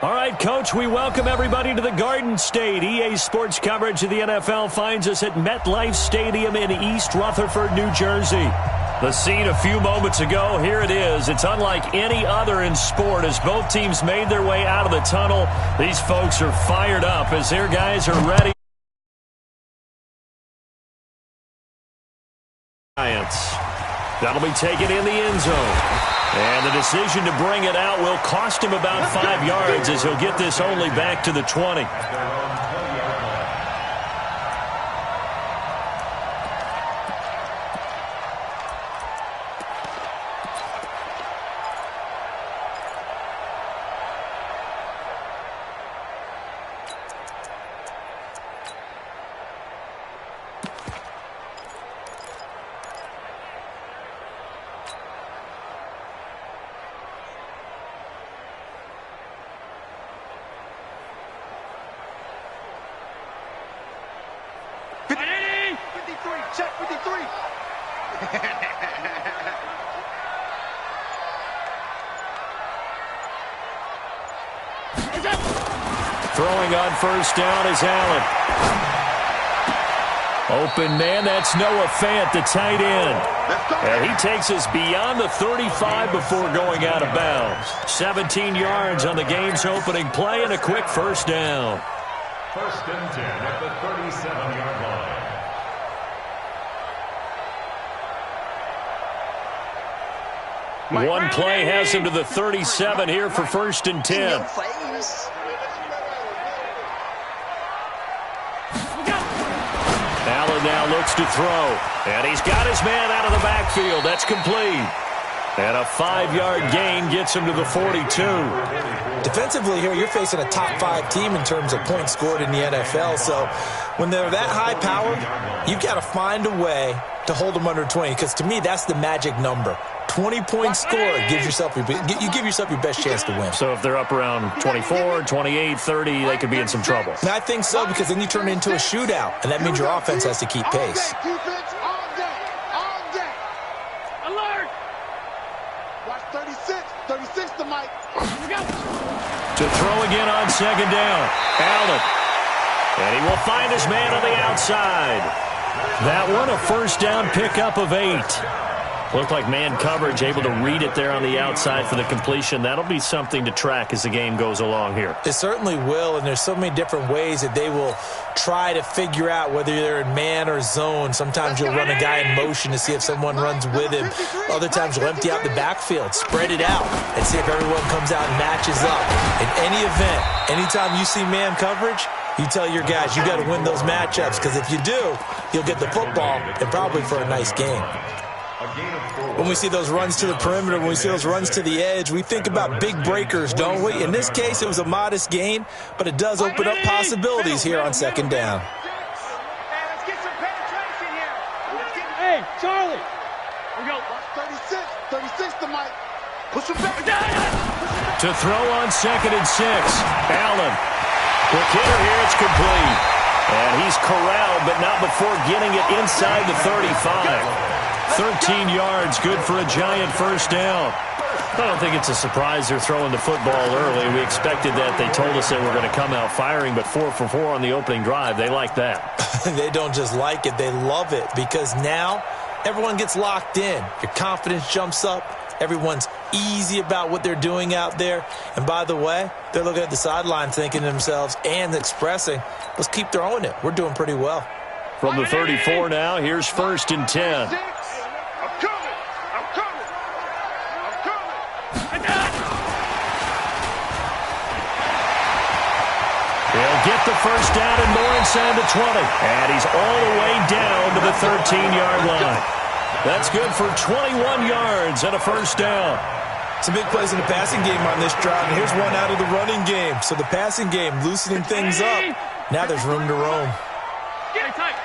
All right, Coach, we welcome everybody to the Garden State. EA Sports coverage of the NFL finds us at MetLife Stadium in East Rutherford, New Jersey. The scene a few moments ago, here it is. It's unlike any other in sport as both teams made their way out of the tunnel. These folks are fired up as their guys are ready. That'll be taken in the end zone. And the decision to bring it out will cost him about 5 yards as he'll get this only back to the 20. Check 53. Throwing on first down is Allen. Open man, that's Noah Fant, the tight end. And he takes us beyond the 35 before going out of bounds. 17 yards on the game's opening play and a quick first down. First and 10 at the 37-yard line. One play has him to the 37 here for first and 10. Allen now looks to throw. And he's got his man out of the backfield. That's complete. And a 5-yard gain gets him to the 42. Defensively here, you're facing a top 5 team in terms of points scored in the NFL. So when they're that high powered, you've got to find a way to hold them under 20. Because to me, that's the magic number. 20-point score gives yourself you give yourself your best chance to win. So if they're up around 24, 28, 30, they could be in some trouble. And I think so, because then you turn it into a shootout, and that means your offense has to keep pace. All day. Alert! Watch 36 to Mike. To throw again on second down. Allen. And he will find his man on the outside. That one a first down pickup of 8. Looked like man coverage, able to read it there on the outside for the completion. That'll be something to track as the game goes along here. It certainly will, and there's so many different ways that they will try to figure out whether they're in man or zone. Sometimes you'll run a guy in motion to see if someone runs with him. Other times you'll empty out the backfield, spread it out, and see if everyone comes out and matches up. In any event, anytime you see man coverage, you tell your guys you got to win those matchups, because if you do, you'll get the football and probably for a nice game. When we see those runs to the perimeter, when we see those runs to the edge, we think about big breakers, don't we? In this case, it was a modest gain, but it does open up possibilities here on second down. Let's get some penetration here. Hey, Charlie. We go. 36 to Mike. Push him back. To throw on second and 6. Allen. Quick hitter here. It's complete. And he's corralled, but not before getting it inside the 35. 13 yards, good for a giant first down. I don't think it's a surprise they're throwing the football early. We expected that. They told us they were going to come out firing, but 4 for 4 on the opening drive. They like that. They don't just like it, they love it, because now everyone gets locked in. Your confidence jumps up. Everyone's easy about what they're doing out there. And by the way, they're looking at the sideline thinking to themselves and expressing, let's keep throwing it. We're doing pretty well. From the 34 now, here's first and 10. He'll get the first down and more inside the 20. And he's all the way down to the 13-yard line. That's good for 21 yards and a first down. Some big plays in the passing game on this drive, and here's one out of the running game. So the passing game loosening things up. Now there's room to roam. Tight.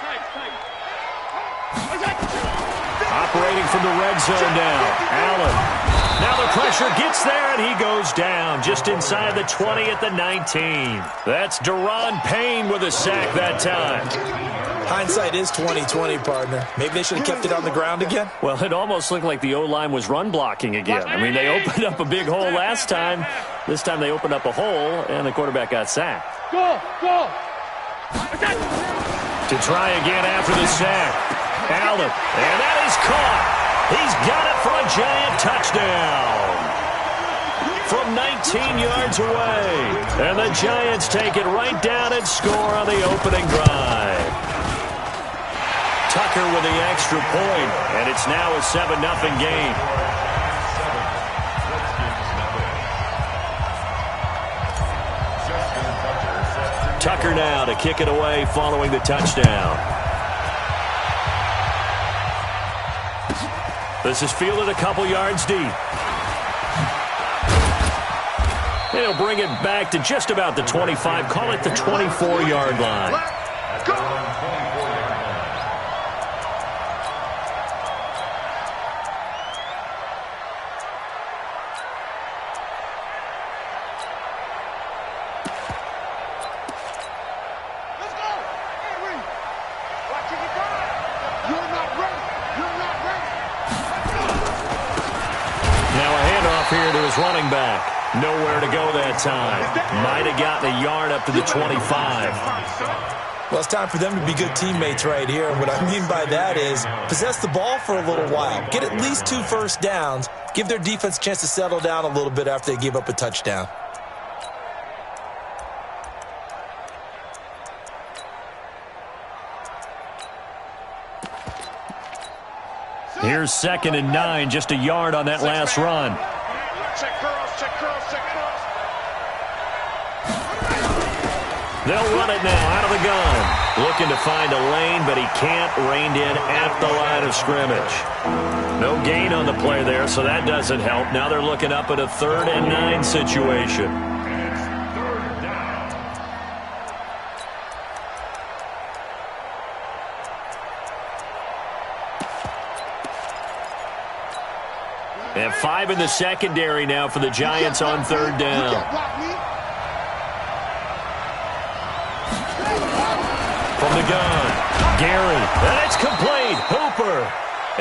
Operating from the red zone now. Allen. Now the pressure gets there, and he goes down just inside the 20 at the 19. That's Daron Payne with a sack that time. Hindsight is 20/20, partner. Maybe they should have kept it on the ground again. Well, it almost looked like the O-line was run blocking again. I mean, they opened up a big hole last time. This time they opened up a hole, and the quarterback got sacked. Go! To try again after the sack. Allen, and that is caught. He's got it for a Giant touchdown from 19 yards away. And the Giants take it right down and score on the opening drive. Tucker with the extra point, and it's now a 7-0 game. Tucker now to kick it away following the touchdown. This is fielded a couple yards deep. And he'll bring it back to just about the 25, call it the 24-yard line. Let's go! Here to his running back. Nowhere to go that time. Might have gotten a yard up to the 25. Well, it's time for them to be good teammates right here. And what I mean by that is possess the ball for a little while. Get at least 2 first downs. Give their defense a chance to settle down a little bit after they give up a touchdown. Here's 2nd and 9, just a yard on that last run. Check curls, check curls, check curls. They'll run it now out of the gun. Looking to find a lane, but he can't. Reined in at the line of scrimmage. No gain on the play there, so that doesn't help. Now they're looking up at a 3rd and 9 situation. And 5 in the secondary now for the Giants on 3rd down. From the gun, Gary, and it's complete. Hooper.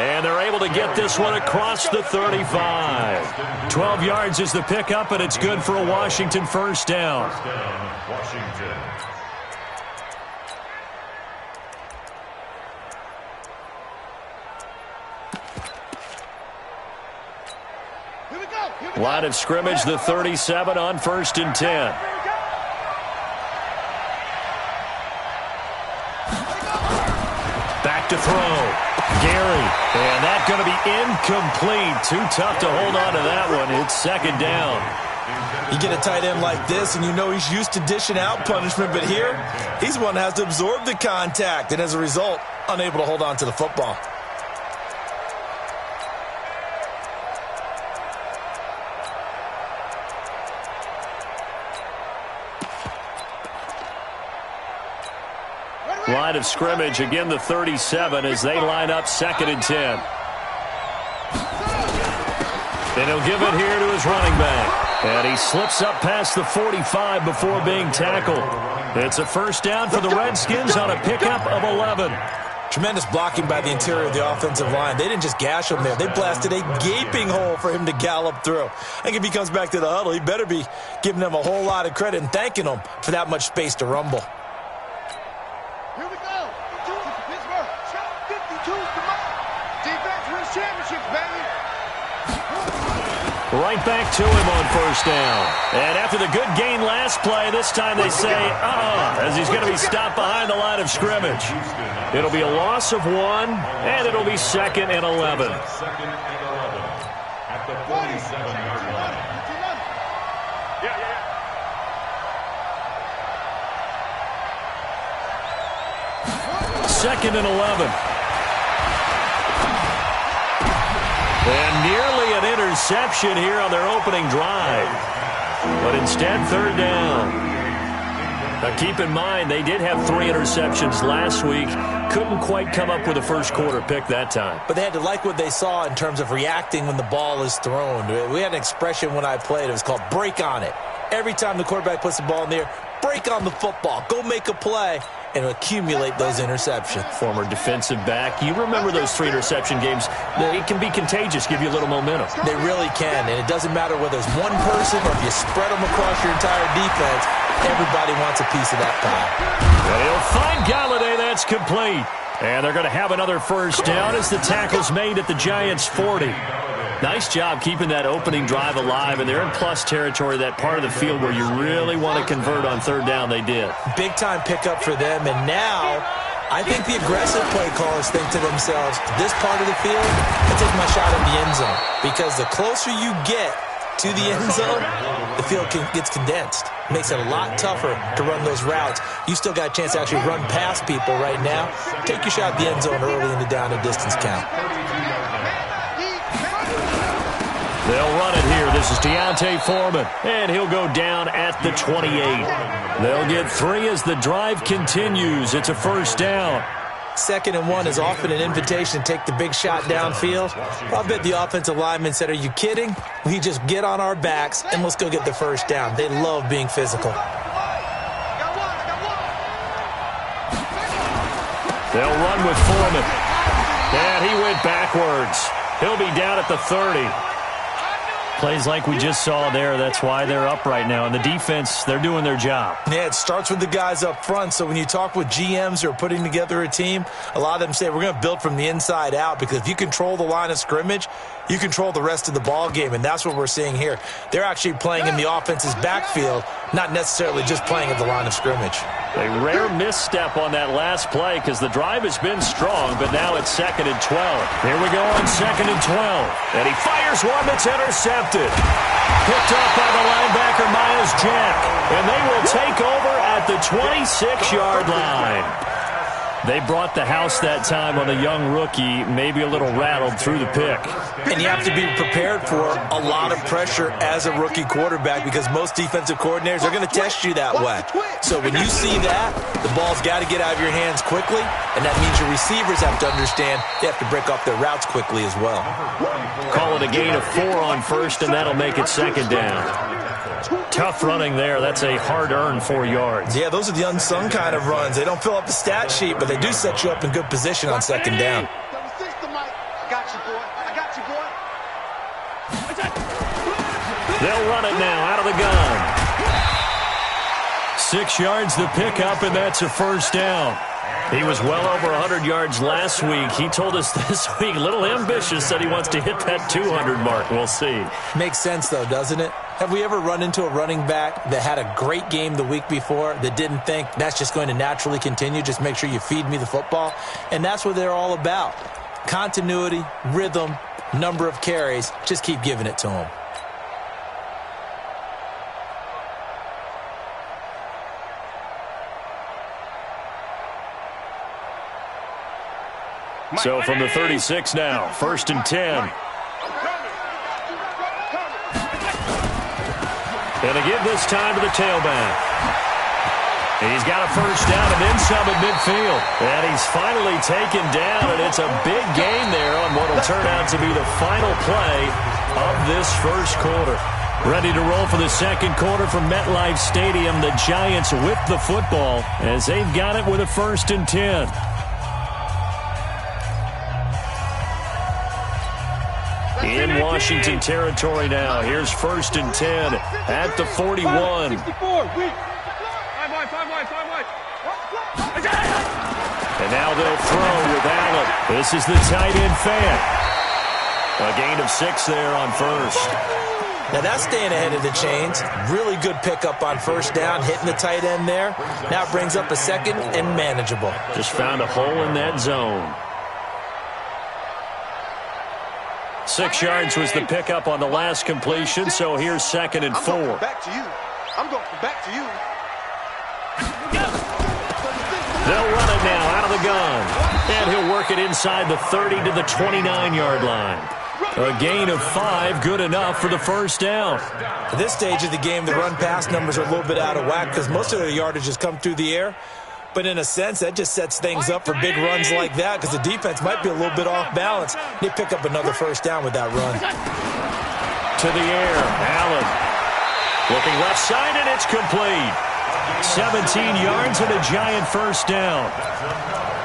And they're able to get this one across the 35. 12 yards is the pickup, and it's good for a Washington first down. Washington. Line of scrimmage, the 37 on 1st and 10. Back to throw. Gary. And that's going to be incomplete. Too tough to hold on to that one. It's 2nd down. You get a tight end like this, and you know he's used to dishing out punishment, but here, he's one that has to absorb the contact, and as a result, unable to hold on to the football. Line of scrimmage, again the 37 as they line up 2nd and 10. And he'll give it here to his running back. And he slips up past the 45 before being tackled. It's a first down for the Redskins on a pickup of 11. Tremendous blocking by the interior of the offensive line. They didn't just gash him there. They blasted a gaping hole for him to gallop through. I think if he comes back to the huddle, he better be giving them a whole lot of credit and thanking them for that much space to rumble. Here we go. Pittsburgh. 52's the mark. Defense wins championships, baby. Right back to him on first down. And after the good gain last play, this time they say, as he's going to be stopped behind the line of scrimmage. It'll be a loss of 1, and it'll be 2nd and 11. 2nd and 11 at the 47-yard line. Second and 11. And nearly an interception here on their opening drive. But instead, 3rd down. Now keep in mind, they did have 3 interceptions last week. Couldn't quite come up with a first quarter pick that time. But they had to like what they saw in terms of reacting when the ball is thrown. We had an expression when I played. It was called break on it. Every time the quarterback puts the ball in the air, break on the football. Go make a play. and accumulate those interceptions. Former defensive back. You remember those 3 interception games. It can be contagious, give you a little momentum. They really can, and it doesn't matter whether it's one person or if you spread them across your entire defense. Everybody wants a piece of that pie. And he'll find Galladay. That's complete. And they're going to have another first down as the tackle's made at the Giants' 40. Nice job keeping that opening drive alive, and they're in plus territory, that part of the field where you really want to convert on third down. They did. Big-time pickup for them, and now I think the aggressive play callers think to themselves, this part of the field, I take my shot in the end zone, because the closer you get to the end zone, the field gets condensed. Makes it a lot tougher to run those routes. You still got a chance to actually run past people right now. Take your shot at the end zone early in the down and distance count. They'll run it here. This is Deontay Foreman, and he'll go down at the 28. They'll get 3 as the drive continues. It's a first down. 2nd and 1 is often an invitation to take the big shot downfield. I bet the offensive lineman said, are you kidding? We just get on our backs, and let's go get the first down. They love being physical. They'll run with Foreman. And he went backwards. He'll be down at the 30. Plays like we just saw there. That's why they're up right now. And the defense, they're doing their job. Yeah, it starts with the guys up front. So when you talk with GMs who are putting together a team, a lot of them say we're going to build from the inside out, because if you control the line of scrimmage, you control the rest of the ball game, and that's what we're seeing here. They're actually playing in the offense's backfield, not necessarily just playing at the line of scrimmage. A rare misstep on that last play, because the drive has been strong, but now it's 2nd and 12. Here we go on 2nd and 12. And he fires one that's intercepted. Picked up by the linebacker, Myles Jack. And they will take over at the 26-yard line. They brought the house that time on a young rookie, maybe a little rattled through the pick. And you have to be prepared for a lot of pressure as a rookie quarterback, because most defensive coordinators are going to test you that way. So when you see that, the ball's got to get out of your hands quickly, and that means your receivers have to understand they have to break off their routes quickly as well. Call it a gain of 4 on first, and that'll make it 2nd down. Tough running there. That's a hard-earned 4 yards. Yeah, those are the unsung kind of runs. They don't fill up the stat sheet, but they do set you up in good position on 2nd down. They'll run it now out of the gun. 6 yards the pickup, and that's a first down. He was well over 100 yards last week. He told us this week, a little ambitious, said he wants to hit that 200 mark. We'll see. Makes sense, though, doesn't it? Have we ever run into a running back that had a great game the week before that didn't think that's just going to naturally continue? Just make sure you feed me the football. And that's what they're all about. Continuity, rhythm, number of carries. Just keep giving it to them. So from the 36 now, 1st and 10. And they give this time to the tailback. He's got a first down and then some at midfield. And he's finally taken down, and it's a big gain there on what will turn out to be the final play of this first quarter. Ready to roll for the second quarter from MetLife Stadium. The Giants with the football as they've got it with a 1st and 10. In Washington territory now. Here's 1st and 10 at the 41. And now they'll throw with Allen. This is the tight end fan. A gain of 6 there on first. Now that's staying ahead of the chains. Really good pickup on first down, hitting the tight end there. Now it brings up a 2nd and manageable. Just found a hole in that zone. 6 yards was the pickup on the last completion, so here's 2nd and 4. I'm going back to you. They'll run it now out of the gun. And he'll work it inside the 30 to the 29-yard line. A gain of 5, good enough for the first down. At this stage of the game, the run-pass numbers are a little bit out of whack because most of the yardage has come through the air. But in a sense, that just sets things up for big runs like that because the defense might be a little bit off balance. They pick up another first down with that run. To the air, Allen. Looking left side, and it's complete. 17 yards and a giant first down.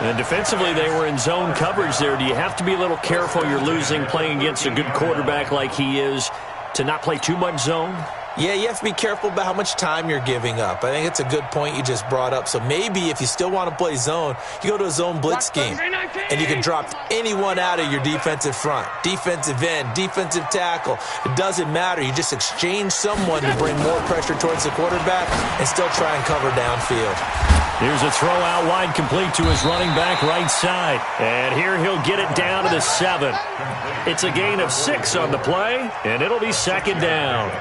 And defensively, they were in zone coverage there. Do you have to be a little careful? You're losing playing against a good quarterback like he is to not play too much zone? Yeah, you have to be careful about how much time you're giving up. I think it's a good point you just brought up. So maybe if you still want to play zone, you go to a zone blitz scheme, and you can drop anyone out of your defensive front, defensive end, defensive tackle. It doesn't matter. You just exchange someone to bring more pressure towards the quarterback and still try and cover downfield. Here's a throw out wide, complete to his running back right side. And here he'll get it down to the 7. It's a gain of 6 on the play, and it'll be second down.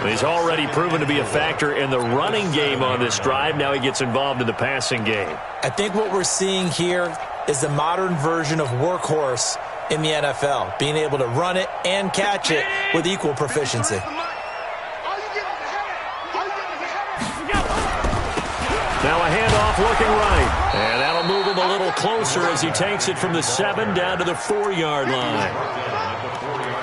He's already proven to be a factor in the running game on this drive. Now he gets involved in the passing game. I think what we're seeing here is the modern version of workhorse in the NFL, being able to run it and catch it with equal proficiency. Now a handoff looking right. And that'll move him a little closer as he takes it from the 7 down to the 4-yard line.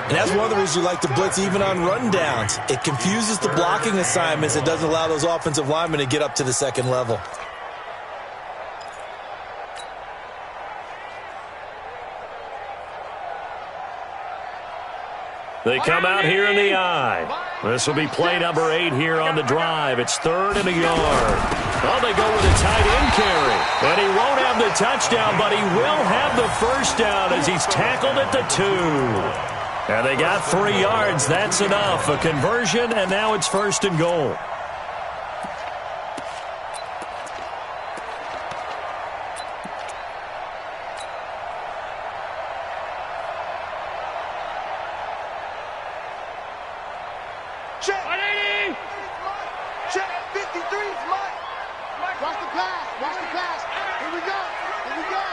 And that's one of the reasons you like to blitz even on rundowns. It confuses the blocking assignments. It doesn't allow those offensive linemen to get up to the second level. They come out here in the eye. This will be play number 8 here on the drive. It's 3rd and a yard. Oh, they go with a tight end carry. And he won't have the touchdown, but he will have the first down as he's tackled at the 2. And they got 3 yards. That's enough. A conversion, and now it's 1st and goal. Check. 180. Check. 53. Mike. Watch the pass. Watch the pass. Here we go. Here we go.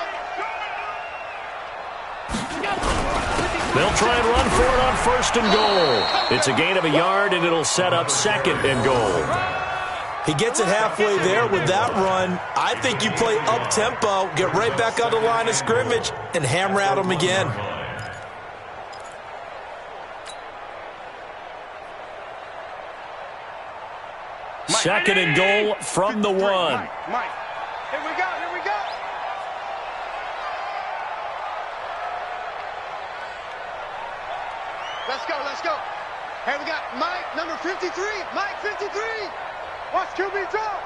They'll try and run for it on 1st and goal. It's a gain of a yard, and it'll set up 2nd and goal. He gets it halfway there with that run. I think you play up-tempo, get right back on the line of scrimmage, and hammer at him again. Mike. 2nd and goal from the 1. Mike. Here we go. Here we go. Let's go, let's go. Here we got Mike, number 53. Mike, 53. Watch QB drop.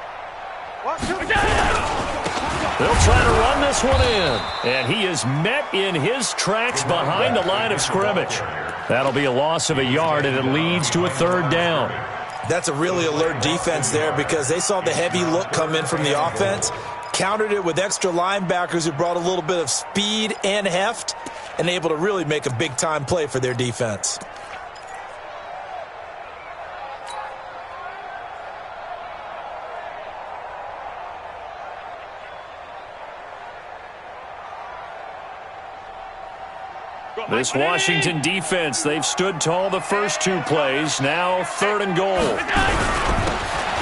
Watch QB drop. They'll try to run this one in. And he is met in his tracks behind the line of scrimmage. That'll be a loss of a yard, and it leads to a 3rd down. That's a really alert defense there because they saw the heavy look come in from the offense, countered it with extra linebackers who brought a little bit of speed and heft, and able to really make a big-time play for their defense. This Washington defense, they've stood tall the first 2 plays. Now 3rd and goal.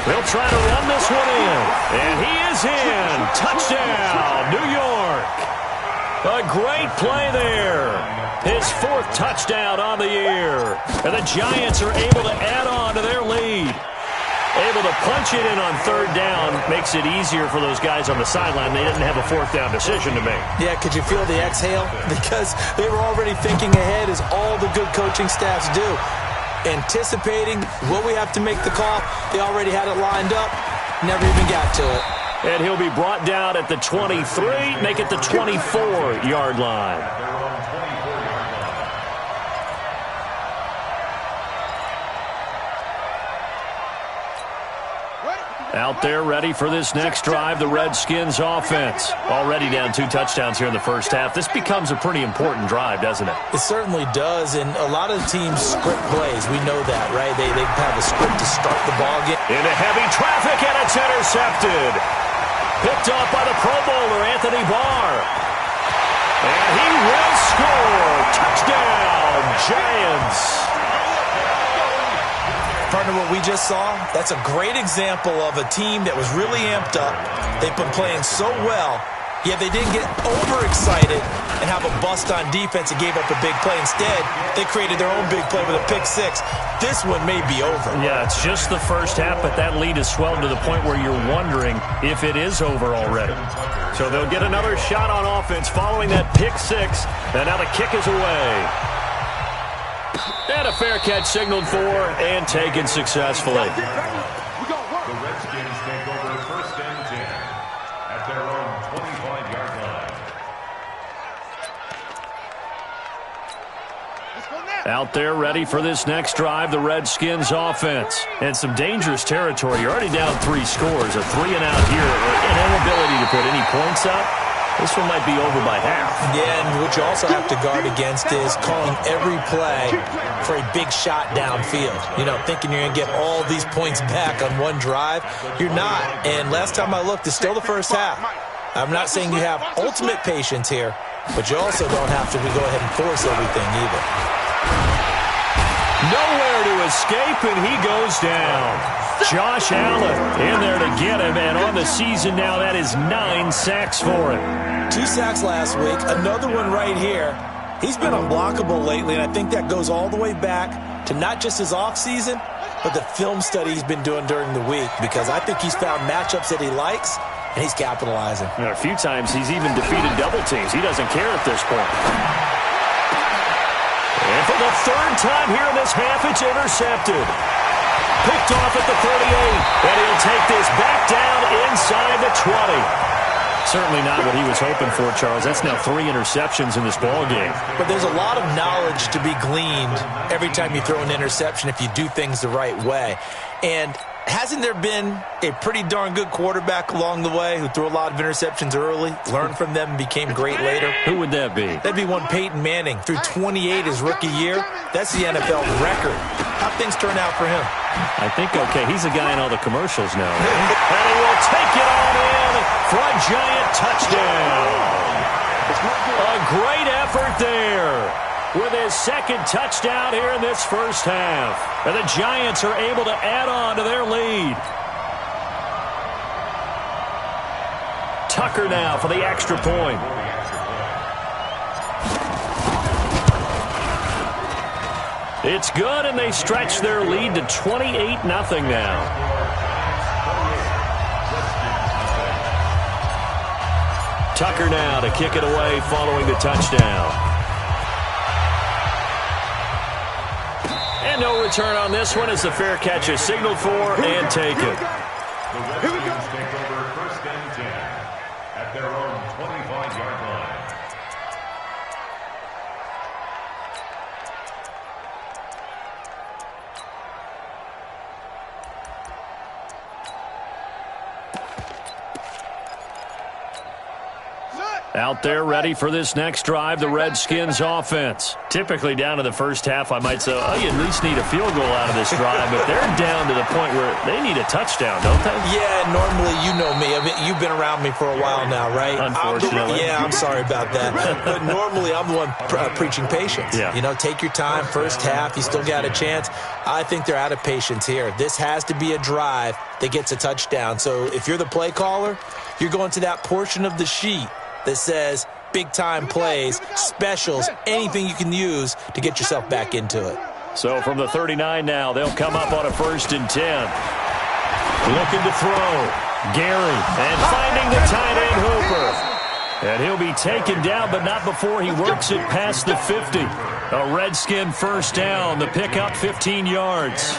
They'll try to run this one in. And he is in. Touchdown, New York. A great play there. His 4th touchdown on the year. And the Giants are able to add on to their lead. Able to punch it in on 3rd down makes it easier for those guys on the sideline. They didn't have a 4th down decision to make. Yeah, could you feel the exhale? Because they were already thinking ahead, as all the good coaching staffs do. Anticipating, will we have to make the call? They already had it lined up. Never even got to it. And he'll be brought down at the 23, make it the 24-yard line. Out there ready for this next drive, the Redskins offense. Already down 2 touchdowns here in the first half. This becomes a pretty important drive, doesn't it? It certainly does, and a lot of teams script plays. We know that, right? They have a script to start the ball game. Into heavy traffic, and it's intercepted. Picked off by the Pro Bowler, Anthony Barr. And he will score. Touchdown, Giants. Partner, what we just saw, that's a great example of a team that was really amped up. They've been playing so well, Yeah, they didn't get overexcited and have a bust on defense and gave up a big play. Instead, they created their own big play with a pick six. This one may be over. Yeah, it's just the first half, but that lead has swelled to the point where you're wondering if it is over already. So they'll get another shot on offense following that pick six. And now the kick is away. And a fair catch signaled for and taken successfully. The Redskins take over first and 10 at their own 25-yard line. Out there ready for this next drive, the Redskins offense. And some dangerous territory. You're already down 3 scores. A 3-and-out here. An inability to put any points up. This one might be over by half. Yeah, and what you also have to guard against is calling every play for a big shot downfield. You know, thinking you're going to get all these points back on one drive. You're not. And last time I looked, it's still the first half. I'm not saying you have ultimate patience here, but you also don't have to go ahead and force everything either. Nowhere to escape, and he goes down. Josh Allen in there to get him, and on the season now, that is 9 sacks for him. 2 sacks last week, another one right here. He's been unblockable lately, and I think that goes all the way back to not just his offseason, but the film study he's been doing during the week, because I think he's found matchups that he likes, and he's capitalizing. And a few times he's even defeated double teams. He doesn't care at this point. And for the third time here in this half, it's intercepted. Picked off at the 38, and he'll take this back down inside the 20. Certainly not what he was hoping for, Charles. That's now 3 interceptions in this ball game. But there's a lot of knowledge to be gleaned every time you throw an interception if you do things the right way. And hasn't there been a pretty darn good quarterback along the way who threw a lot of interceptions early, learned from them, and became great later? Who would that be? That'd be one Peyton Manning. Threw 28 his rookie year. That's the NFL record. How'd things turn out for him? I think, okay, he's a guy in all the commercials now. And he will take it on in for a giant touchdown. A great effort there with his second touchdown here in this first half. And the Giants are able to add on to their lead. Tucker now for the extra point. It's good, and they stretch their lead to 28-0 now. Tucker now to kick it away following the touchdown. And no return on this one as the fair catch is signaled for and taken. The Redskins take over first and 10 at their own 25-yard line. Out there ready for this next drive, the Redskins offense. Typically down to the first half, I might say, oh, you at least need a field goal out of this drive, but they're down to the point where they need a touchdown, don't they? Yeah, normally, you know me. I mean, you've been around me for a while now, right? Unfortunately. I'm sorry about that. But normally, I'm the one preaching patience. Yeah. You know, take your time, first half, you still got a chance. I think they're out of patience here. This has to be a drive that gets a touchdown. So if you're the play caller, you're going to that portion of the sheet that says big-time plays, specials, anything you can use to get yourself back into it. So from the 39 now, they'll come up on a 1st and 10. Looking to throw. Gary, and finding the tight end Hooper. And he'll be taken down, but not before he works it past the 50. A Redskin first down, the pickup 15 yards.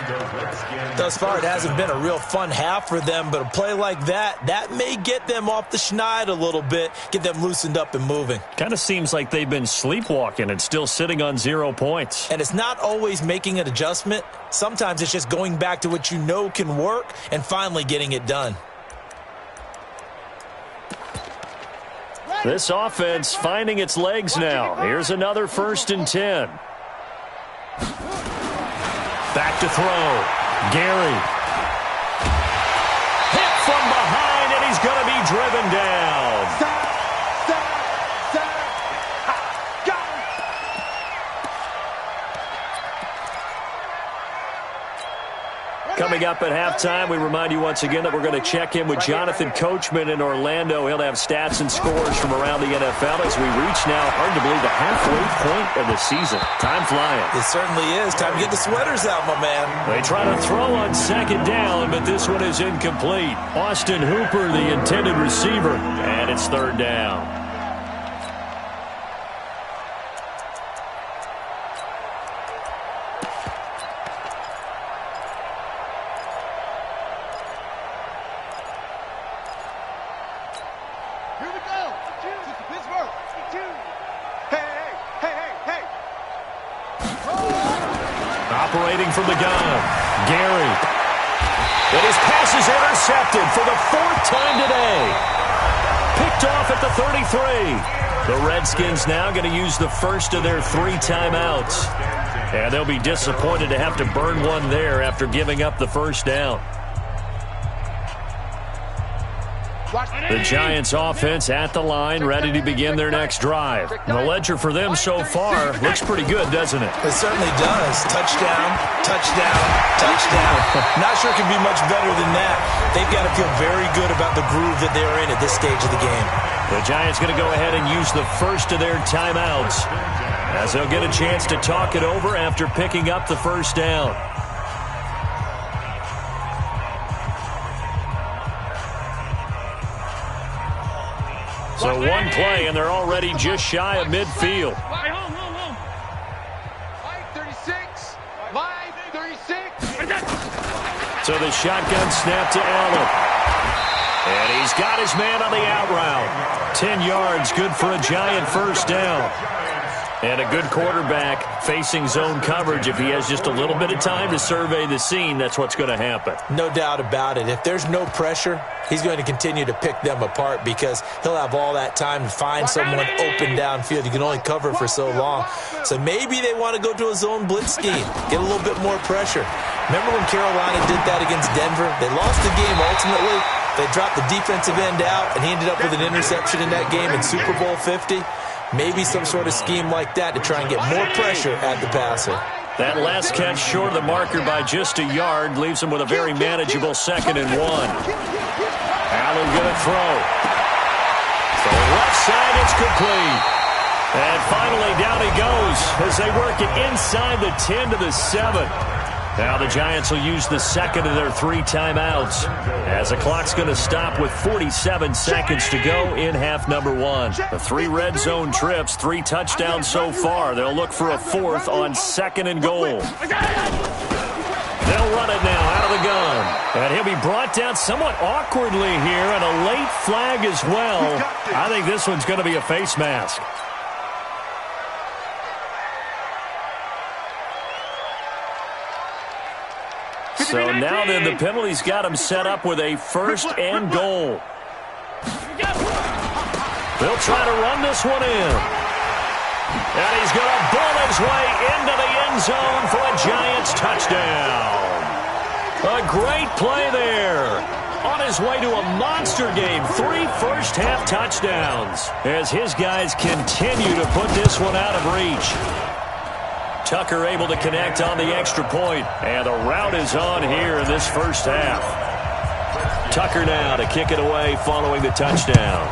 Thus far, it hasn't been a real fun half for them, but a play like that may get them off the schneid a little bit, get them loosened up and moving. Kind of seems like they've been sleepwalking and still sitting on 0 points. And it's not always making an adjustment. Sometimes it's just going back to what you know can work and finally getting it done. This offense finding its legs now. Here's another 1st and 10. Back to throw. Gary. Hit from behind, and he's going to be driven down. Coming up at halftime, we remind you once again that we're going to check in with Jonathan Coachman in Orlando. He'll have stats and scores from around the NFL as we reach now, hard to believe, the halfway point of the season. Time flying. It certainly is. Time to get the sweaters out, my man. They try to throw on second down, but this one is incomplete. Austin Hooper, the intended receiver, and it's third down. Operating from the gun, Gary. And his pass is intercepted for the fourth time today. Picked off at the 33. The Redskins now going to use the first of their 3 timeouts. And they'll be disappointed to have to burn one there after giving up the first down. The Giants offense at the line, ready to begin their next drive. And the ledger for them so far looks pretty good, doesn't it? It certainly does. Touchdown, touchdown, touchdown. Not sure it can be much better than that. They've got to feel very good about the groove that they're in at this stage of the game. The Giants going to go ahead and use the first of their timeouts as they'll get a chance to talk it over after picking up the first down. So one play, and they're already just shy of midfield. Line 36. Line 36. So the shotgun snap to Allen. And he's got his man on the out route. 10 yards, good for a Giant first down. And a good quarterback facing zone coverage. If he has just a little bit of time to survey the scene, that's what's going to happen. No doubt about it. If there's no pressure, he's going to continue to pick them apart because he'll have all that time to find someone open downfield. You can only cover for so long. So maybe they want to go to a zone blitz scheme, get a little bit more pressure. Remember when Carolina did that against Denver? They lost the game ultimately. They dropped the defensive end out, and he ended up with an interception in that game in Super Bowl 50. Maybe some sort of scheme like that to try and get more pressure at the passer. That last catch short of the marker by just a yard leaves him with a very manageable 2nd and 1. Allen going to throw. So left side, it's complete. And finally down he goes as they work it inside the 10 to the 7. Now the Giants will use the second of their 3 timeouts as the clock's going to stop with 47 seconds to go in half number 1. The 3 red zone trips, 3 touchdowns so far. They'll look for a 4th on 2nd and goal. They'll run it now out of the gun. And he'll be brought down somewhat awkwardly here, and a late flag as well. I think this one's going to be a face mask. So now then the penalty's got him set up with a 1st and goal. They'll try to run this one in. And he's going to bull his way into the end zone for a Giants touchdown. A great play there. On his way to a monster game, 3 first-half touchdowns as his guys continue to put this one out of reach. Tucker able to connect on the extra point, and the route is on here in this first half. Tucker now to kick it away following the touchdown.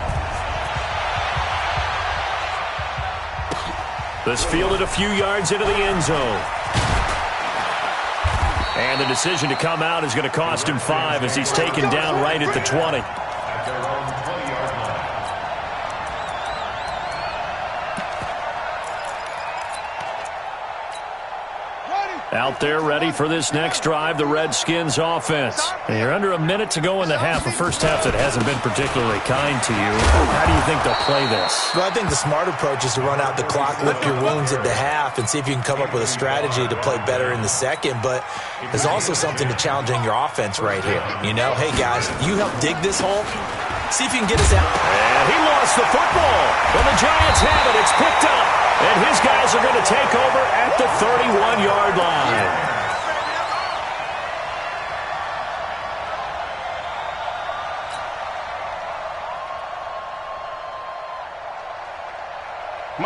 This fielded a few yards into the end zone. And the decision to come out is going to cost him 5 as he's taken down right at the 20. Out there ready for this next drive, the Redskins offense. And you're under a minute to go in the half, a first half that hasn't been particularly kind to you. How do you think they'll play this? Well, I think the smart approach is to run out the clock, lick your wounds at the half, and see if you can come up with a strategy to play better in the second. But there's also something to challenging your offense right here. You know, hey, guys, you help dig this hole. See if you can get us out. And he lost the football. And the Giants have it. It's picked up. And his guys are going to take over at the 31-yard line.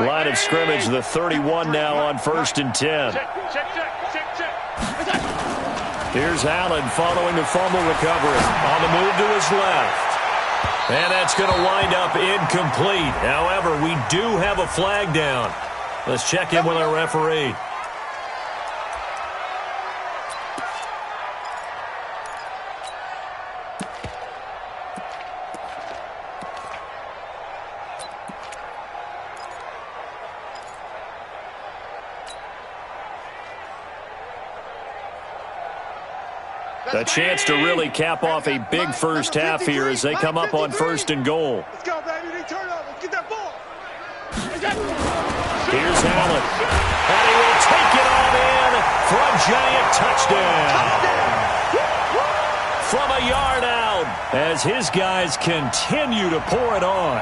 Line of scrimmage, the 31 now on 1st and 10. Here's Allen following the fumble recovery. On the move to his left. And that's going to wind up incomplete. However, we do have a flag down. Let's check in with our referee. A chance to really cap off a big first half here as they come up on 1st and goal. Let's go, baby. They turn up. Let's get that ball. Here's Allen. And he will take it on in for a giant touchdown. From a yard out as his guys continue to pour it on.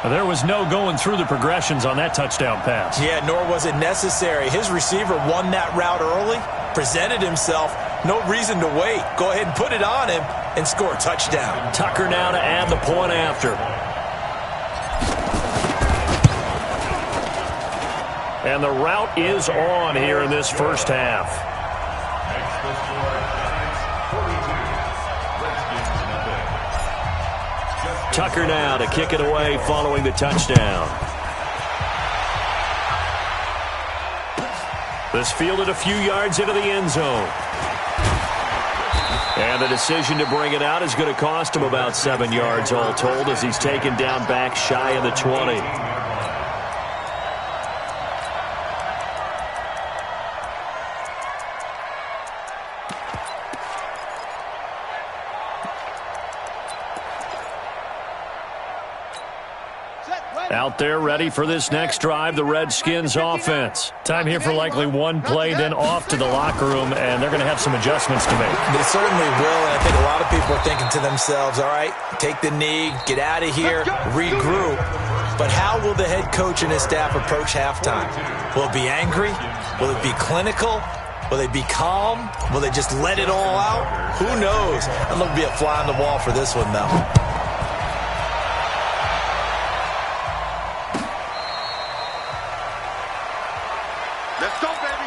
There was no going through the progressions on that touchdown pass. Yeah, nor was it necessary. His receiver won that route early, presented himself. No reason to wait. Go ahead and put it on him and score a touchdown. Tucker now to add the point after. And the route is on here in this first half. Tucker now to kick it away following the touchdown. This fielded a few yards into the end zone. And the decision to bring it out is going to cost him about 7 yards all told as he's taken down back shy of the 20. Out there ready for this next drive, the Redskins offense. Time here for likely one play, then off to the locker room, and they're going to have some adjustments to make. They certainly will, and I think a lot of people are thinking to themselves, all right, take the knee, get out of here, regroup. But how will the head coach and his staff approach halftime? Will it be angry? Will it be clinical? Will they be calm? Will they just let it all out? Who knows? I'd love to be a fly on the wall for this one, though. Let's go, baby.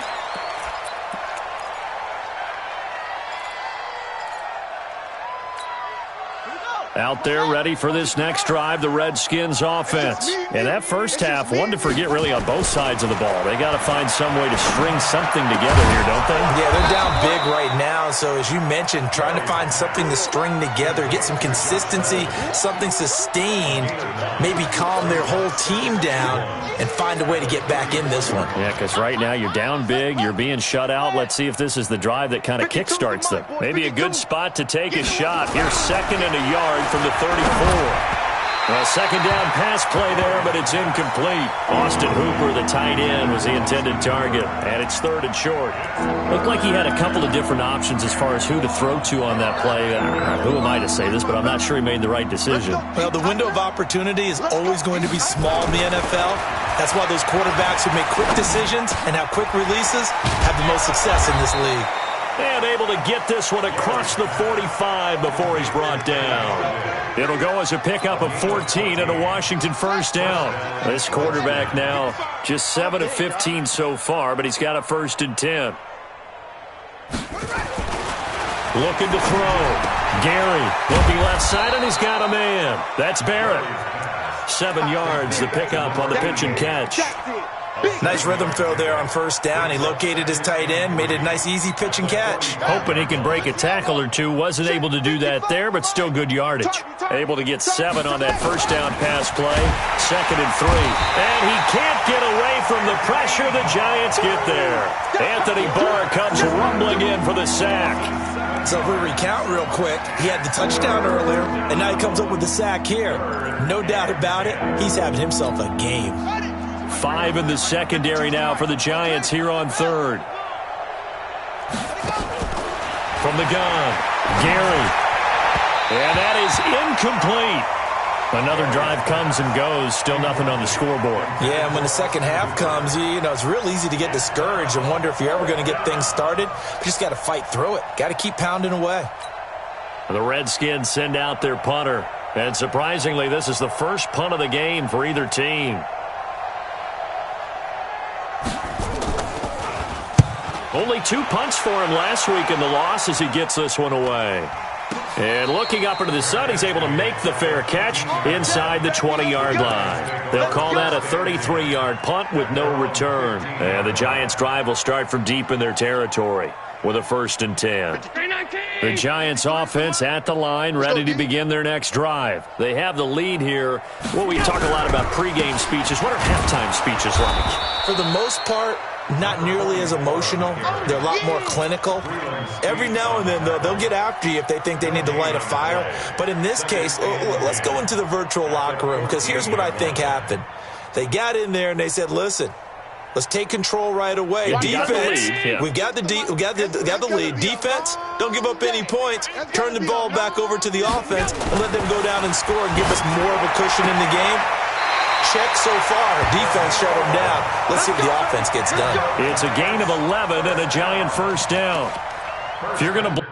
Out there ready for this next drive, the Redskins offense. And that first half, one to forget really on both sides of the ball. They got to find some way to string something together here, don't they? Yeah, they're down big right now. So as you mentioned, trying to find something to string together, get some consistency, something sustained, maybe calm their whole team down and find a way to get back in this one. Yeah, because right now you're down big, you're being shut out. Let's see if this is the drive that kind of kickstarts them. Maybe a good spot to take a shot. Here's 2nd and a yard from the 34. Well, second down pass play there, but it's incomplete. Austin Hooper, the tight end, was the intended target, and it's 3rd and short. Looked like he had a couple of different options as far as who to throw to on that play. Who am I to say this, but I'm not sure he made the right decision. Well, the window of opportunity is always going to be small in the NFL. That's why those quarterbacks who make quick decisions and have quick releases have the most success in this league. And able to get this one across the 45 before he's brought down. It'll go as a pickup of 14 and a Washington first down. This quarterback now just 7 of 15 so far, but he's got a 1st and 10. Looking to throw. Gary looking left side, and he's got a man. That's Barrett. 7 yards, the pickup on the pitch and catch. Nice rhythm throw there on 1st down. He located his tight end, made it a nice, easy pitch and catch. Hoping he can break a tackle or two. Wasn't able to do that there, but still good yardage. Able to get 7 on that 1st down pass play. 2nd and 3. And he can't get away from the pressure. The Giants get there. Anthony Barr comes rumbling in for the sack. So if we recount real quick, he had the touchdown earlier, and now he comes up with the sack here. No doubt about it, he's having himself a game. 5 in the secondary now for the Giants here on 3rd. From the gun, Gary. And that is incomplete. Another drive comes and goes. Still nothing on the scoreboard. Yeah, and when the second half comes, you know, it's real easy to get discouraged and wonder if you're ever going to get things started. You just got to fight through it. Got to keep pounding away. The Redskins send out their punter. And surprisingly, this is the first punt of the game for either team. Only 2 punts for him last week in the loss as he gets this one away. And looking up into the sun, he's able to make the fair catch inside the 20-yard line. They'll call that a 33-yard punt with no return. And the Giants' drive will start from deep in their territory with a 1st and 10. The Giants' offense at the line, ready to begin their next drive. They have the lead here. Well, we talk a lot about pregame speeches. What are halftime speeches like? For the most part, not nearly as emotional. They're a lot more clinical. Every now and then, they'll get after you if they think they need to light a fire. But in this case, let's go into the virtual locker room, because here's what I think happened. They got in there and they said, listen, let's take control right away. Defense, we've got the lead. Defense, don't give up any points. Turn the ball back over to the offense and let them go down and score and give us more of a cushion in the game. Check so far. Defense shut them down. Let's see if the offense gets done. It's a gain of 11 and a Giant 1st down. If you're going to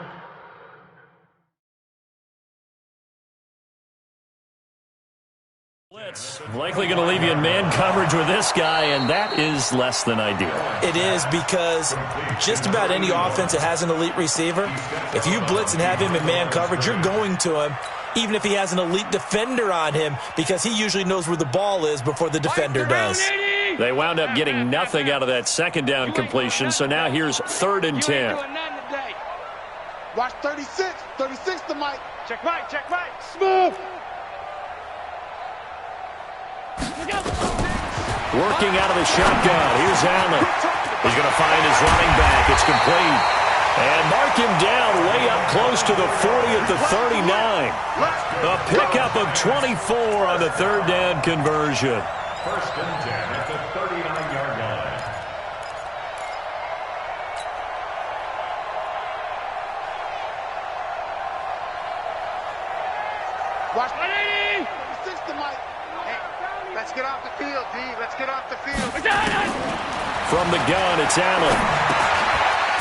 blitz, likely going to leave you in man coverage with this guy, and that is less than ideal. It is, because just about any offense that has an elite receiver, if you blitz and have him in man coverage, you're going to him, even if he has an elite defender on him, because he usually knows where the ball is before the defender does. They wound up getting nothing out of that 2nd down completion, so now here's 3rd and 10. Watch 36. 36 to Mike. Check right. Smooth. Working out of the shotgun. Here's Allen. He's going to find his running back. It's complete. And mark him down way up close to the 40 at the 39. A pickup of 24 on the 3rd down conversion. 1st and 10 at the 39-yard line. Watch 36 to Mike. Hey, let's get off the field, D. Let's get off the field. From the gun, it's Allen.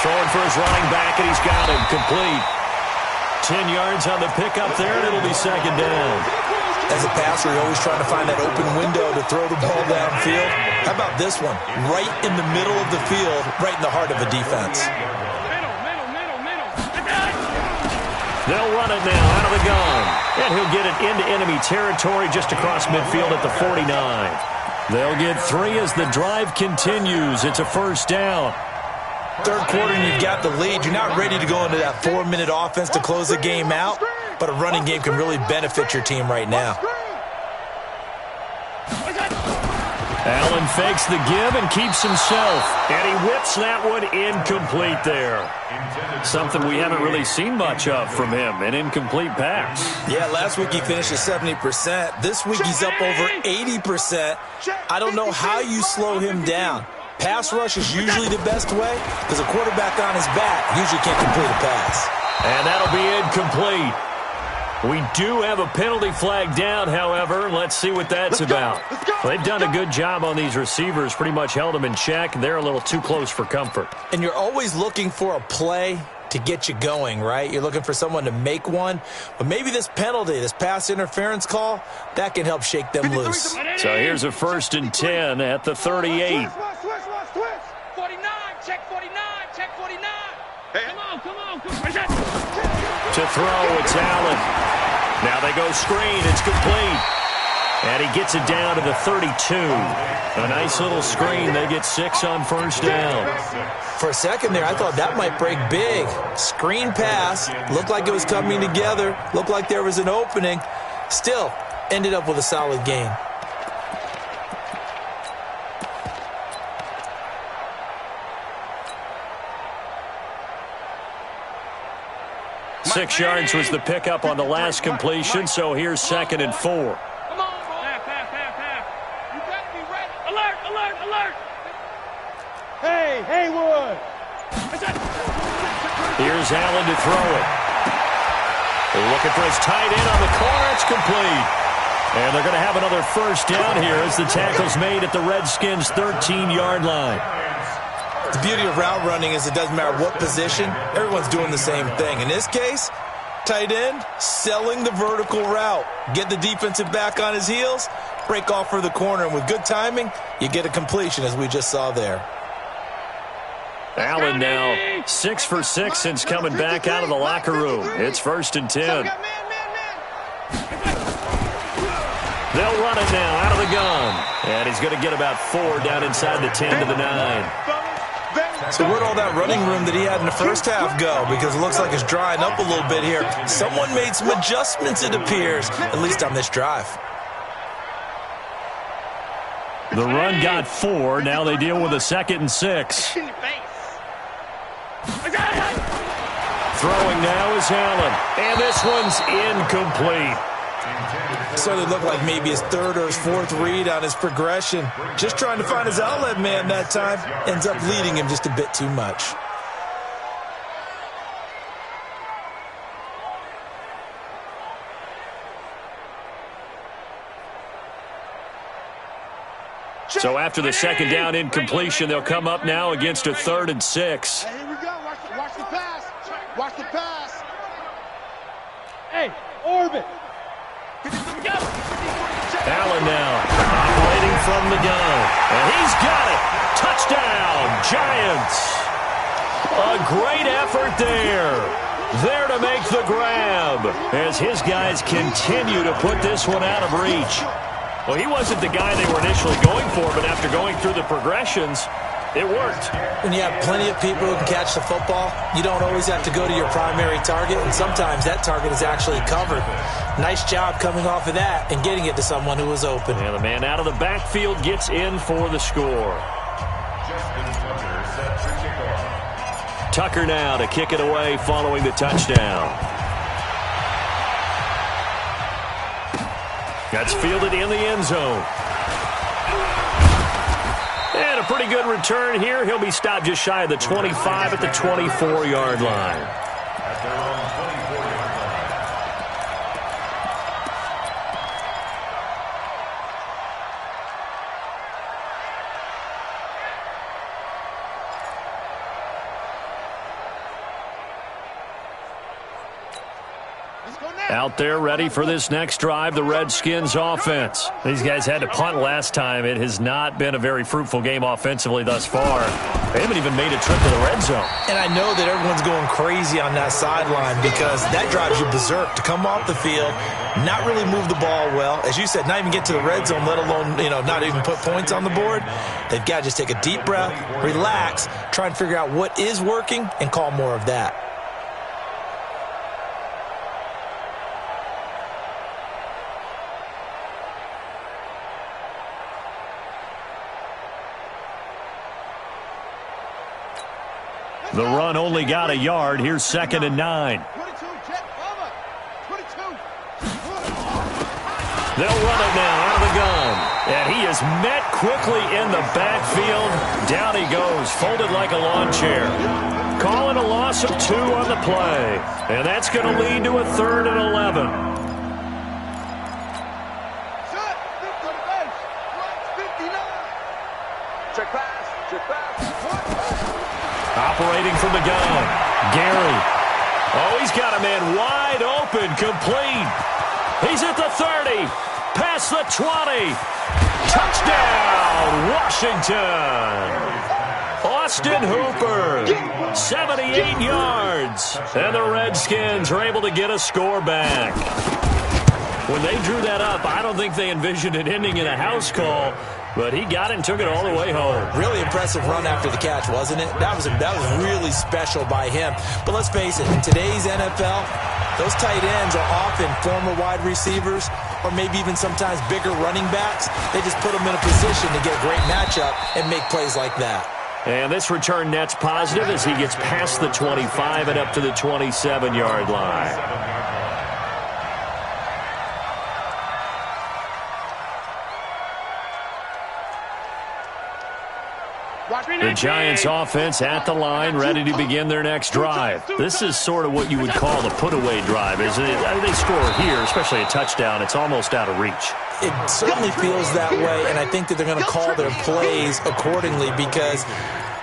Throwing for his running back, and he's got him. Complete. 10 yards on the pickup there, and it'll be 2nd down. As a passer, you're always trying to find that open window to throw the ball downfield. How about this one? Right in the middle of the field, right in the heart of a defense. They'll run it now out of the gun. And he'll get it into enemy territory just across midfield at the 49. They'll get 3 as the drive continues. It's a 1st down. 3rd quarter and you've got the lead. You're not ready to go into that 4-minute offense to close the game out, but a running game can really benefit your team right now. Allen fakes the give and keeps himself, and he whips that one incomplete there. Something we haven't really seen much of from him, an incomplete pass. Yeah, last week he finished at 70%. This week he's up over 80%. I don't know how you slow him down. Pass rush is usually the best way, because a quarterback on his back usually can't complete a pass. And that'll be incomplete. We do have a penalty flag down, however. Let's see what that's about. They've done a good job on these receivers, pretty much held them in check. They're a little too close for comfort. And you're always looking for a play to get you going, right? You're looking for someone to make one. But maybe this penalty, this pass interference call, that can help shake them loose. So here's a 1st and 10 at the 38. 49, check 49, check 49. Hey. Come on. To throw, it's Allen. Now they go screen, it's complete. And he gets it down to the 32. A nice little screen. They get 6 on 1st down. For a second there, I thought that might break big. Screen pass. Looked like it was coming together. Looked like there was an opening. Still, ended up with a solid gain. Six yards was the pickup on the last completion, so here's 2nd and 4. Come on, half. You got to be ready. Alert. Hey, Haywood. Here's Allen to throw it. They're looking for his tight end on the corner. It's complete. And they're going to have another 1st down here as the tackle's made at the Redskins' 13-yard line. The beauty of route running is it doesn't matter what position, everyone's doing the same thing. In this case, tight end, selling the vertical route. Get the defensive back on his heels, break off for the corner, and with good timing, you get a completion as we just saw there. Allen now 6 for 6 since coming back out of the locker room. It's 1st and 10. They'll run it now out of the gun. And he's going to get about 4 down inside the 10 to the 9. So where'd all that running room that he had in the first half go? Because it looks like it's drying up a little bit here. Someone made some adjustments, it appears, at least on this drive. The run got 4. Now they deal with a 2nd and 6. Throwing now is Allen. And this one's incomplete. So it looked like maybe his 3rd or his 4th read on his progression. Just trying to find his outlet man that time. Ends up leading him just a bit too much. So after the 2nd down incompletion, they'll come up now against a 3rd and 6. Hey, here we go. Watch the pass. Watch the pass. Hey, orbit. Allen now operating from the gun. And he's got it. Touchdown, Giants. A great effort there. There to make the grab as his guys continue to put this one out of reach. Well, he wasn't the guy they were initially going for, but after going through the progressions, it worked. When you have plenty of people who can catch the football, you don't always have to go to your primary target, and sometimes that target is actually covered. Nice job coming off of that and getting it to someone who was open. And the man out of the backfield gets in for the score. Tucker now to kick it away following the touchdown. That's fielded in the end zone. And a pretty good return here. He'll be stopped just shy of the 25 at the 24-yard line. At their own 24-yard line. Out there ready for this next drive, the Redskins offense. These guys had to punt last time. It has not been a very fruitful game offensively thus far. They haven't even made a trip to the red zone. And I know that everyone's going crazy on that sideline because that drives you berserk to come off the field, not really move the ball well. As you said, not even get to the red zone, let alone, not even put points on the board. They've got to just take a deep breath, relax, try and figure out what is working and call more of that. The run only got a yard. Here's 2nd and 9. They'll run it now out of the gun. And he is met quickly in the backfield. Down he goes, folded like a lawn chair. Calling a loss of 2 on the play. And that's going to lead to a 3rd and 11. Check pass. Operating from the gun, Gary. Oh, he's got a man wide open, complete. He's at the 30, past the 20. Touchdown, Washington. Austin Hooper, 78 yards. And the Redskins are able to get a score back. When they drew that up, I don't think they envisioned it ending in a house call. But he got it and took it all the way home. Really impressive run after the catch, wasn't it? That was really special by him. But let's face it, in today's NFL, those tight ends are often former wide receivers or maybe even sometimes bigger running backs. They just put them in a position to get a great matchup and make plays like that. And this return net's positive as he gets past the 25 and up to the 27-yard line. The Giants offense at the line, ready to begin their next drive. This is sort of what you would call the put-away drive, isn't it? They score here, especially a touchdown. It's almost out of reach. it certainly feels that way, and I think that they're going to call their plays accordingly, because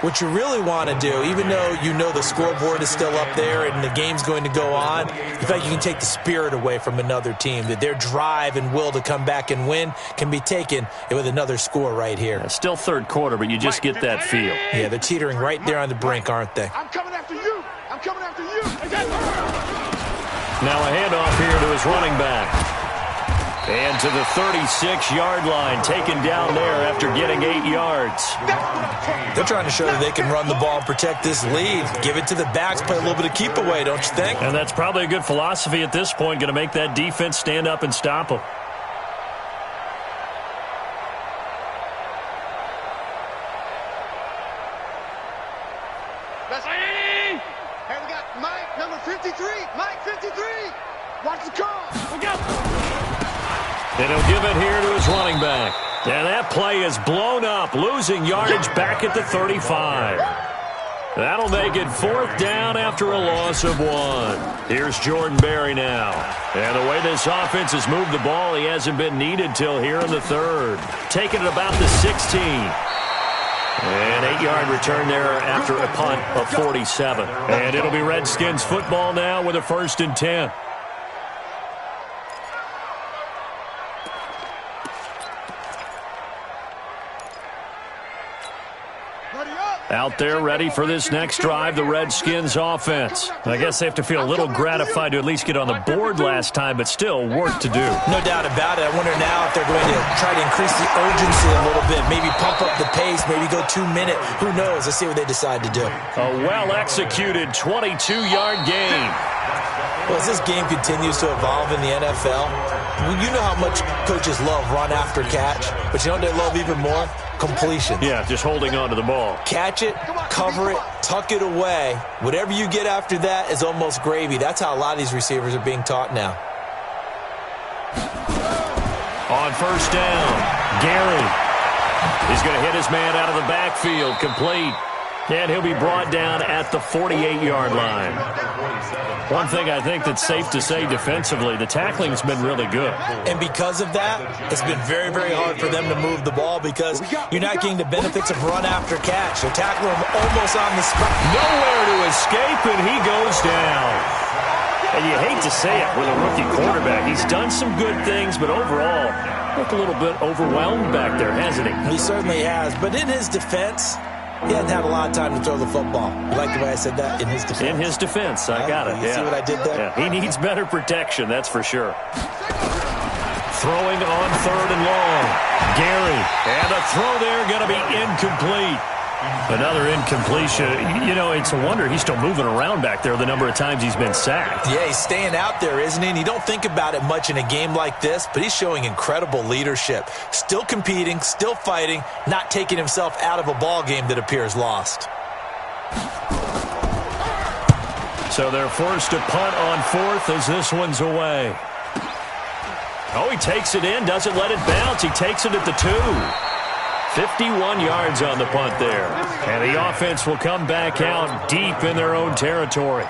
what you really want to do, even though you know the scoreboard is still up there and the game's going to go on, in fact, you can take the spirit away from another team, that their drive and will to come back and win can be taken with another score right here. Yeah, still third quarter, but you just get that feel. Yeah, they're teetering right there on the brink, aren't they? I'm coming after you. I'm coming after you. Now a handoff here to his running back. And to the 36-yard line, taken down there after getting 8 yards. They're trying to show that they can run the ball and protect this lead. Give it to the backs, play a little bit of keep away, don't you think? And that's probably a good philosophy at this point, going to make that defense stand up and stop them. Hey, we got Mike, number 53. Mike, 53. Watch the call. We go. And he'll give it here to his running back. And that play is blown up, losing yardage back at the 35. That'll make it 4th down after a loss of 1. Here's Jordan Berry now. And the way this offense has moved the ball, he hasn't been needed till here in the 3rd. Taking it about the 16. An 8-yard return there after a punt of 47. And it'll be Redskins football now with a 1st and 10. Out there ready for this next drive, the Redskins offense. I guess they have to feel a little gratified to at least get on the board last time, but still work to do. No doubt about it. I wonder now if they're going to try to increase the urgency a little bit, maybe pump up the pace, maybe go 2-minute. Who knows? Let's see what they decide to do. A well-executed 22-yard gain. Well, as this game continues to evolve in the NFL, you know how much coaches love run after catch, but you know what they love even more? Completion. Yeah, just holding on to the ball. Catch it, cover it, tuck it away. Whatever you get after that is almost gravy. That's how a lot of these receivers are being taught now. On 1st down, Gary. He's going to hit his man out of the backfield, complete. And he'll be brought down at the 48-yard line. One thing I think that's safe to say defensively, the tackling's been really good. And because of that, it's been very, very hard for them to move the ball because you're not getting the benefits of run after catch. They're tackling him almost on the spot. Nowhere to escape, and he goes down. And you hate to say it with a rookie quarterback. He's done some good things, but overall, looked a little bit overwhelmed back there, hasn't he? He certainly has. But in his defense, he hasn't had a lot of time to throw the football. You like the way I said that? In his defense. In his defense. I got it. You see what I did there? Yeah. He needs better protection, that's for sure. Throwing on 3rd and long. Gary. And a throw there going to be incomplete. Another incompletion. You know, it's a wonder he's still moving around back there the number of times he's been sacked. Yeah, he's staying out there, isn't he? And you don't think about it much in a game like this, but he's showing incredible leadership. Still competing, still fighting, not taking himself out of a ball game that appears lost. So they're forced to punt on 4th as this one's away. Oh, he takes it in, doesn't let it bounce. He takes it at the 2. 51 yards on the punt there. And the offense will come back out deep in their own territory.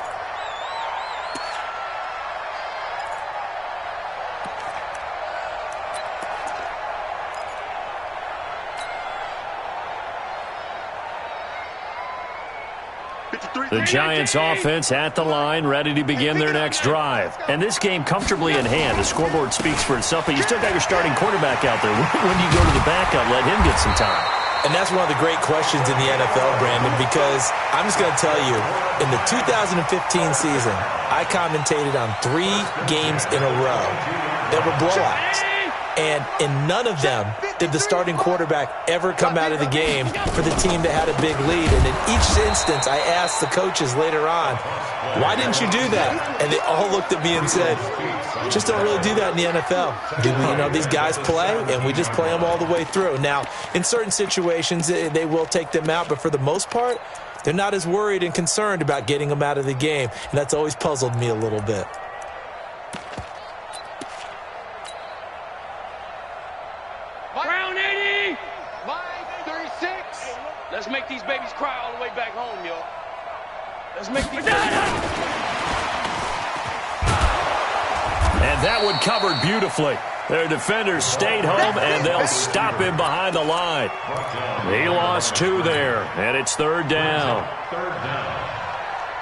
The Giants offense at the line, ready to begin their next drive. And this game comfortably in hand. The scoreboard speaks for itself, but you still got your starting quarterback out there. When do you go to the backup, let him get some time? And that's one of the great questions in the NFL, Brandon, because I'm just going to tell you, in the 2015 season, I commentated on 3 games in a row that were blowouts. And in none of them did the starting quarterback ever come out of the game for the team that had a big lead. And in each instance, I asked the coaches later on, why didn't you do that? And they all looked at me and said, just don't really do that in the NFL. You know, these guys play, and we just play them all the way through. Now, in certain situations, they will take them out, but for the most part, they're not as worried and concerned about getting them out of the game. And that's always puzzled me a little bit. Let's make these babies cry all the way back home, yo. Let's make these And that one covered beautifully. Their defenders stayed home, and they'll stop him behind the line. He lost 2 there, and it's 3rd down.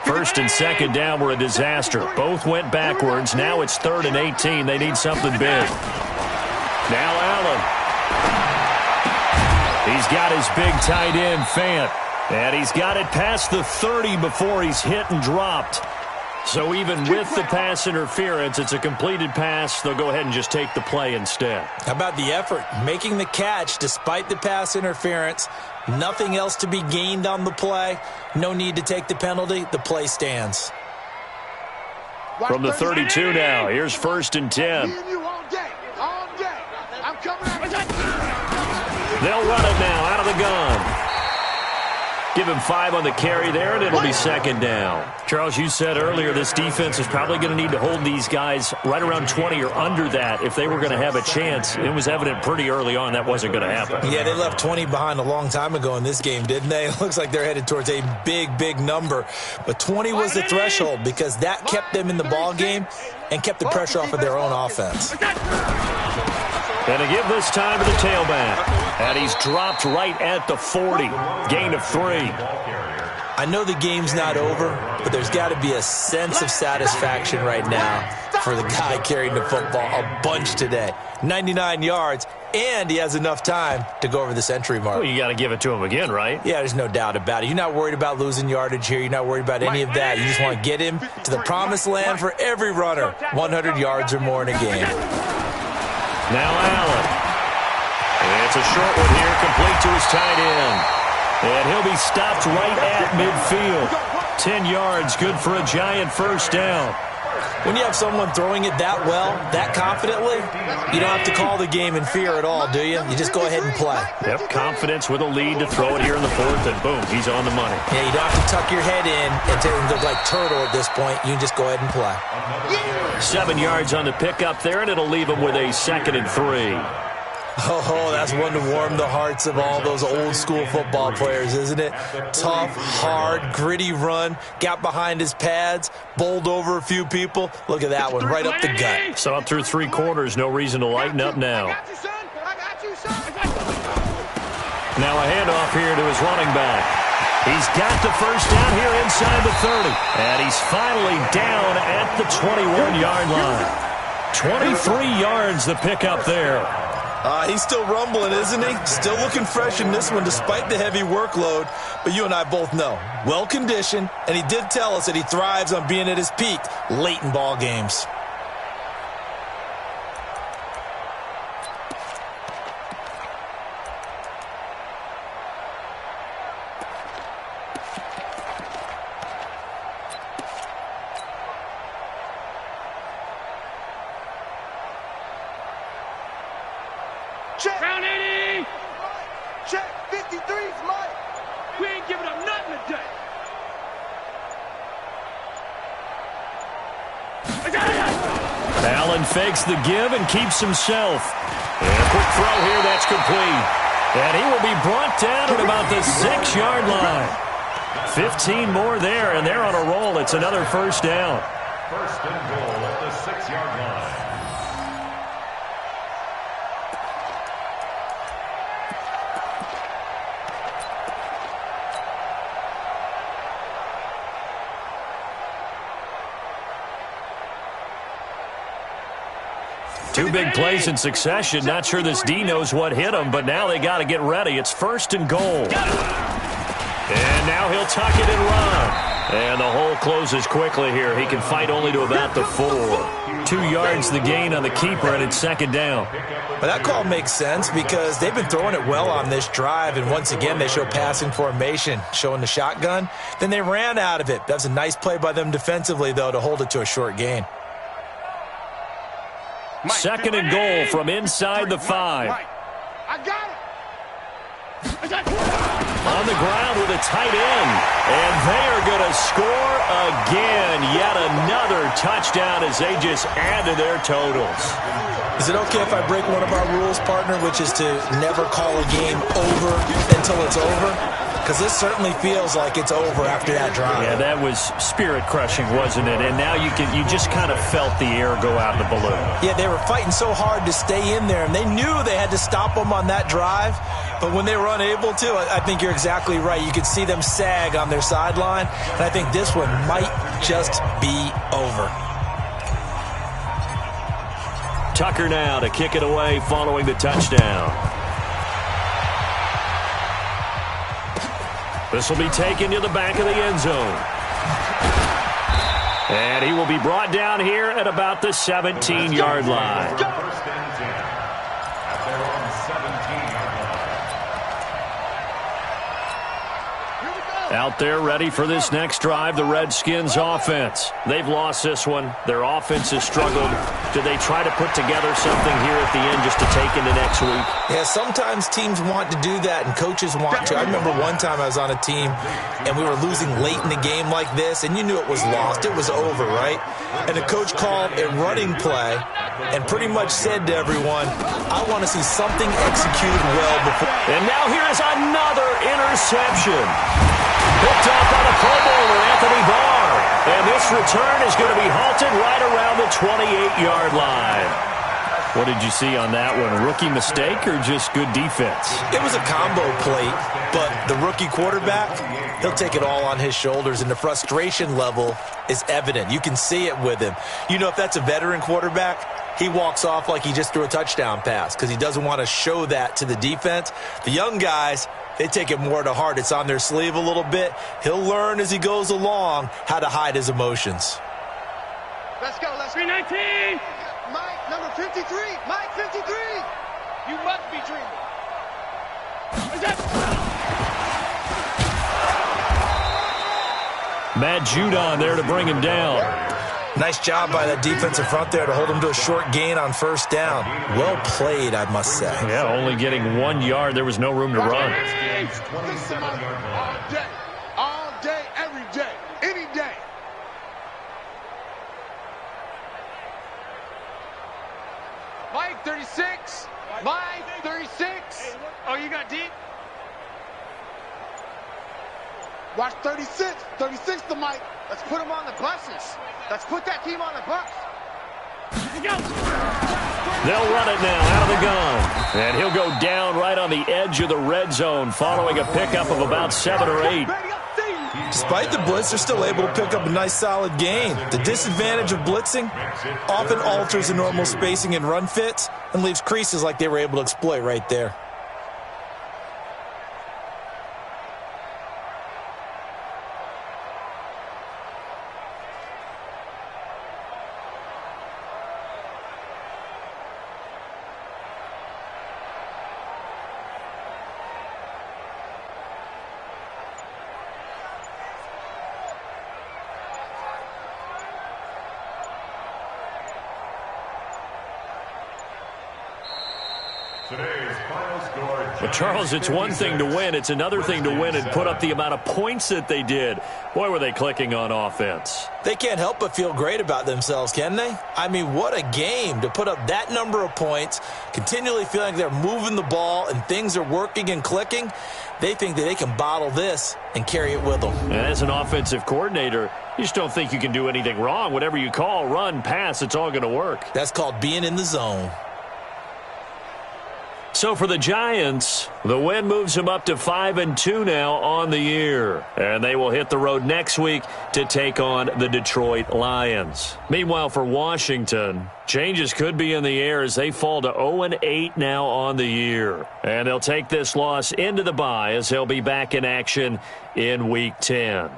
First and second down were a disaster. Both went backwards. Now it's 3rd and 18. They need something big. Now Allen. He's got his big tight end, Fant. And he's got it past the 30 before he's hit and dropped. So even with the pass interference, it's a completed pass. They'll go ahead and just take the play instead. How about the effort? Making the catch despite the pass interference. Nothing else to be gained on the play. No need to take the penalty. The play stands. From the 32 now, here's 1st and 10. They'll run it now out of the gun. Give him 5 on the carry there, and it'll be 2nd down. Charles, you said earlier this defense is probably going to need to hold these guys right around 20 or under that if they were going to have a chance. It was evident pretty early on that wasn't going to happen. Yeah, they left 20 behind a long time ago in this game, didn't they? It looks like they're headed towards a big, big number. But 20 was the threshold because that kept them in the ball game and kept the pressure off of their own offense. And to give this time to the tailback. And he's dropped right at the 40. Gain of 3. I know the game's not over, but there's got to be a sense of satisfaction right now for the guy carrying the football a bunch today. 99 yards, and he has enough time to go over the century mark. Well, you got to give it to him again, right? Yeah, there's no doubt about it. You're not worried about losing yardage here. You're not worried about any of that. You just want to get him to the promised land for every runner. 100 yards or more in a game. Now Allen. It's a short one here, complete to his tight end. And he'll be stopped right at midfield. 10 yards, good for a giant 1st down. When you have someone throwing it that well, that confidently, you don't have to call the game in fear at all, do you? You just go ahead and play. Yep, confidence with a lead to throw it here in the 4th, and boom, he's on the money. Yeah, you don't have to tuck your head in and look like turtle at this point. You can just go ahead and play. 7 yards on the pickup there, and it'll leave him with a 2nd and 3. Oh, that's one to warm the hearts of all those old-school football players, isn't it? Tough, hard, gritty run, got behind his pads, bowled over a few people. Look at that one, right up the gut. Saw it through 3 quarters, no reason to lighten up now. Now a handoff here to his running back. He's got the 1st down here inside the 30. And he's finally down at the 21-yard line. 23 yards the pickup there. He's still rumbling, isn't he? Still looking fresh in this one despite the heavy workload. But you and I both know, well-conditioned, and he did tell us that he thrives on being at his peak late in ball games. Check. Round 80. Check. 53's Mike. We ain't giving up nothing today. Allen fakes the give and keeps himself. And a quick throw here, that's complete. And he will be brought down at about the 6-yard line. 15 more there, and they're on a roll. It's another 1st down. 1st and goal at the 6-yard line. Two big plays in succession. Not sure this D knows what hit him, but now they got to get ready. It's 1st and goal. And now he'll tuck it and run. And the hole closes quickly here. He can fight only to about the 4. 2 yards the gain on the keeper, and it's 2nd down. But that call makes sense because they've been throwing it well on this drive, and once again they show passing formation, showing the shotgun. Then they ran out of it. That's a nice play by them defensively, though, to hold it to a short gain. 2nd and goal from inside the 5. I got it. On the ground with a tight end. And they are going to score again. Yet another touchdown as they just add to their totals. Is it okay if I break one of our rules, partner, which is to never call a game over until it's over? because this certainly feels like it's over after that drive. Yeah, that was spirit-crushing, wasn't it? And now you just kind of felt the air go out of the balloon. Yeah, they were fighting so hard to stay in there, and they knew they had to stop them on that drive. But when they were unable to, I think you're exactly right. You could see them sag on their sideline, and I think this one might just be over. Tucker now to kick it away following the touchdown. This will be taken to the back of the end zone. And he will be brought down here at about the 17-yard line. First and 10 at their own 17-yard line. Out there ready for this next drive, the Redskins offense. They've lost this one. Their offense has struggled. Do they try to put together something here at the end just to take into next week? Yeah, sometimes teams want to do that and coaches want to. I remember one time I was on a team and we were losing late in the game like this, and you knew it was lost. It was over, right? And the coach called a running play and pretty much said to everyone, I want to see something executed well before. And now here is another interception. Picked off by the Pro Bowler, Anthony Barr. And this return is going to be halted right around the 28-yard line. What did you see on that one? A rookie mistake or just good defense? It was a combo play, but the rookie quarterback, he'll take it all on his shoulders, and the frustration level is evident. You can see it with him. You know, if that's a veteran quarterback, he walks off like he just threw a touchdown pass because he doesn't want to show that to the defense. The young guys, they take it more to heart. It's on their sleeve a little bit. He'll learn as he goes along how to hide his emotions. Let's go. Let's 319. Mike, number 53. Mike, 53. You must be dreaming. Is that... Matt Judon there to bring him down. Nice job by that defensive front there to hold him to a short gain on first down. Well played, I must say. Yeah, only getting 1 yard. There was no room to run. All day, every day, any day. Mike, 36. Mike, 36. Oh, you got deep? Watch 36. 36 to Mike. Let's put him on the buses. Let's put that team on the bus. They'll run it now out of the gun. And he'll go down right on the edge of the red zone following a pickup of about 7 or 8. Despite the blitz, they're still able to pick up a nice solid gain. The disadvantage of blitzing often alters the normal spacing and run fits and leaves creases like they were able to exploit right there. Today's final score. But, Charles, it's one thing to win. It's another thing to win and put up the amount of points that they did. Boy, were they clicking on offense. They can't help but feel great about themselves, can they? I mean, what a game to put up that number of points, continually feeling like they're moving the ball and things are working and clicking. They think that they can bottle this and carry it with them. And as an offensive coordinator, you just don't think you can do anything wrong. Whatever you call, run, pass, it's all going to work. That's called being in the zone. So for the Giants, the win moves them up to 5-2 now on the year. And they will hit the road next week to take on the Detroit Lions. Meanwhile, for Washington, changes could be in the air as they fall to 0-8 now on the year. And they'll take this loss into the bye as they'll be back in action in Week 10.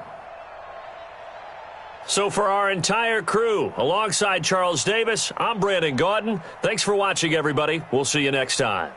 So for our entire crew, alongside Charles Davis, I'm Brandon Gaudin. Thanks for watching, everybody. We'll see you next time.